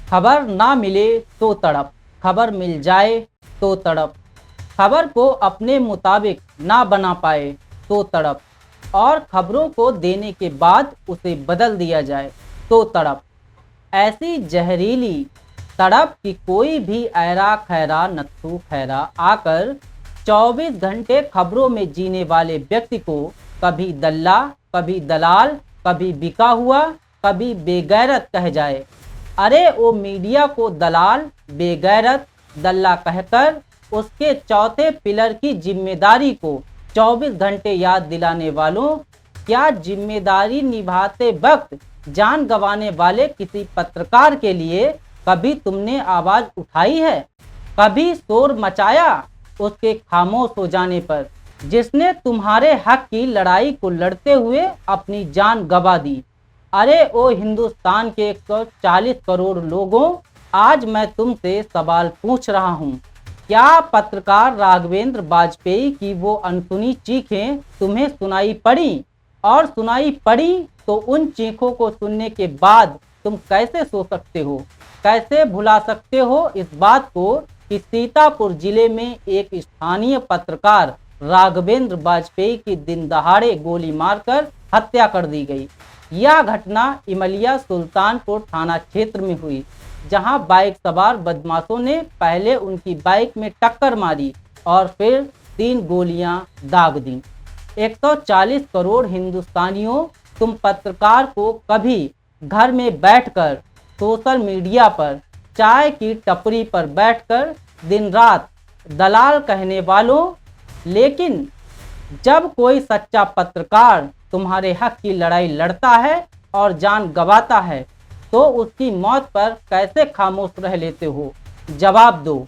खबर ना मिले तो तड़प, खबर मिल जाए तो तड़प, खबर को अपने मुताबिक ना बना पाए तो तड़प, और खबरों को देने के बाद उसे बदल दिया जाए तो तड़प। ऐसी जहरीली तड़प कि कोई भी ऐरा खैरा नत्थु खैरा आकर 24 घंटे खबरों में जीने वाले व्यक्ति को कभी दल्ला, कभी दलाल, कभी बिका हुआ, कभी बेगैरत कह जाए। अरे वो मीडिया को दलाल, बेगैरत, दल्ला कहकर उसके चौथे पिलर की जिम्मेदारी को 24 घंटे याद दिलाने वालों, क्या जिम्मेदारी निभाते वक्त जान गंवाने वाले किसी पत्रकार के लिए कभी तुमने आवाज उठाई है? कभी शोर मचाया उसके खामोश हो जाने पर, जिसने तुम्हारे हक की लड़ाई को लड़ते हुए अपनी जान गंवा दी? अरे ओ हिंदुस्तान के 140 करोड़ लोगों, आज मैं तुमसे सवाल पूछ रहा हूँ, क्या पत्रकार राघवेंद्र वाजपेयी की वो अनसुनी चीखें तुम्हें सुनाई पड़ी? और सुनाई पड़ी तो उन चीखों को सुनने के बाद तुम कैसे सो सकते हो, कैसे भुला सकते हो इस बात को कि सीतापुर जिले में एक स्थानीय पत्रकार राघवेंद्र वाजपेयी की दिन दहाड़े गोली मारकर हत्या कर दी गई। यह घटना इमलिया सुल्तानपुर थाना क्षेत्र में हुई, जहां बाइक सवार बदमाशों ने पहले उनकी बाइक में टक्कर मारी और फिर 3 गोलियां दाग दी। 140 करोड़ हिंदुस्तानियों, तुम पत्रकार को कभी घर में बैठकर सोशल मीडिया पर चाय की टपरी पर बैठकर दिन रात दलाल कहने वालों, लेकिन जब कोई सच्चा पत्रकार तुम्हारे हक की लड़ाई लड़ता है और जान गंवाता है तो उसकी मौत पर कैसे खामोश रह लेते हो? जवाब दो।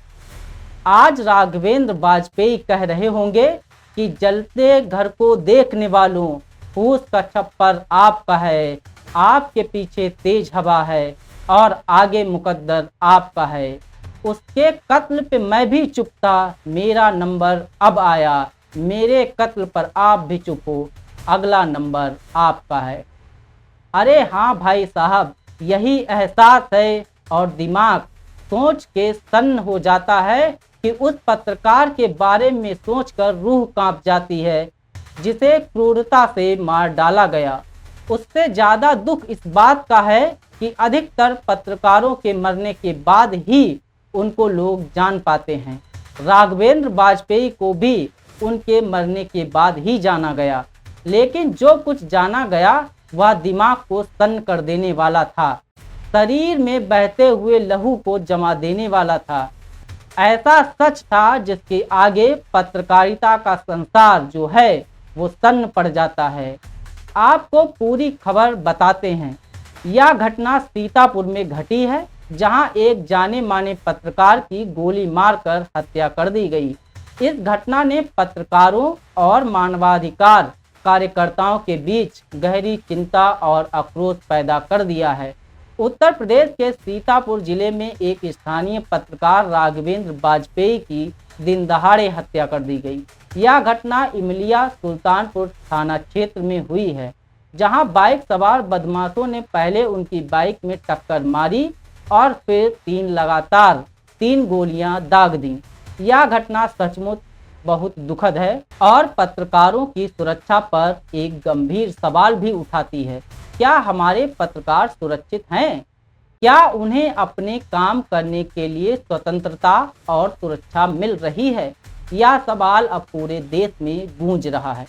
आज राघवेंद्र वाजपेयी कह रहे होंगे कि जलते घर को देखने वालों, फूस का छप्पर आपका है, आपके पीछे तेज हवा है और आगे मुकद्दर आपका है। उसके कत्ल पे मैं भी चुप था, मेरा नंबर अब आया, मेरे कत्ल पर आप भी चुप हो, अगला नंबर आपका है। अरे हाँ भाई साहब, यही एहसास है और दिमाग सोच के सन्न हो जाता है कि उस पत्रकार के बारे में सोचकर रूह कांप जाती है जिसे क्रूरता से मार डाला गया। उससे ज़्यादा दुख इस बात का है कि अधिकतर पत्रकारों के मरने के बाद ही उनको लोग जान पाते हैं। राघवेंद्र वाजपेयी को भी उनके मरने के बाद ही जाना गया, लेकिन जो कुछ जाना गया वह दिमाग को सन्न कर देने वाला था, शरीर में बहते हुए लहू को जमा देने वाला था। ऐसा सच था जिसके आगे पत्रकारिता का संसार जो है वो सन्न पड़ जाता है। आपको पूरी खबर बताते हैं। यह घटना सीतापुर में घटी है, जहां एक जाने माने पत्रकार की गोली मारकर हत्या कर दी गई। इस घटना ने पत्रकारों और मानवाधिकार कार्यकर्ताओं के बीच गहरी चिंता और आक्रोश पैदा कर दिया है। उत्तर प्रदेश के सीतापुर जिले में एक स्थानीय पत्रकार राघवेंद्र वाजपेयी की दिन दहाड़े हत्या कर दी गई। यह घटना इमलिया सुल्तानपुर थाना क्षेत्र में हुई है, जहां बाइक सवार बदमाशों ने पहले उनकी बाइक में टक्कर मारी और फिर 3 गोलियां दाग दी। यह घटना सचमुच बहुत दुखद है और पत्रकारों की सुरक्षा पर एक गंभीर सवाल भी उठाती है। क्या हमारे पत्रकार सुरक्षित हैं? क्या उन्हें अपने काम करने के लिए स्वतंत्रता और सुरक्षा मिल रही है? यह सवाल अब पूरे देश में गूंज रहा है।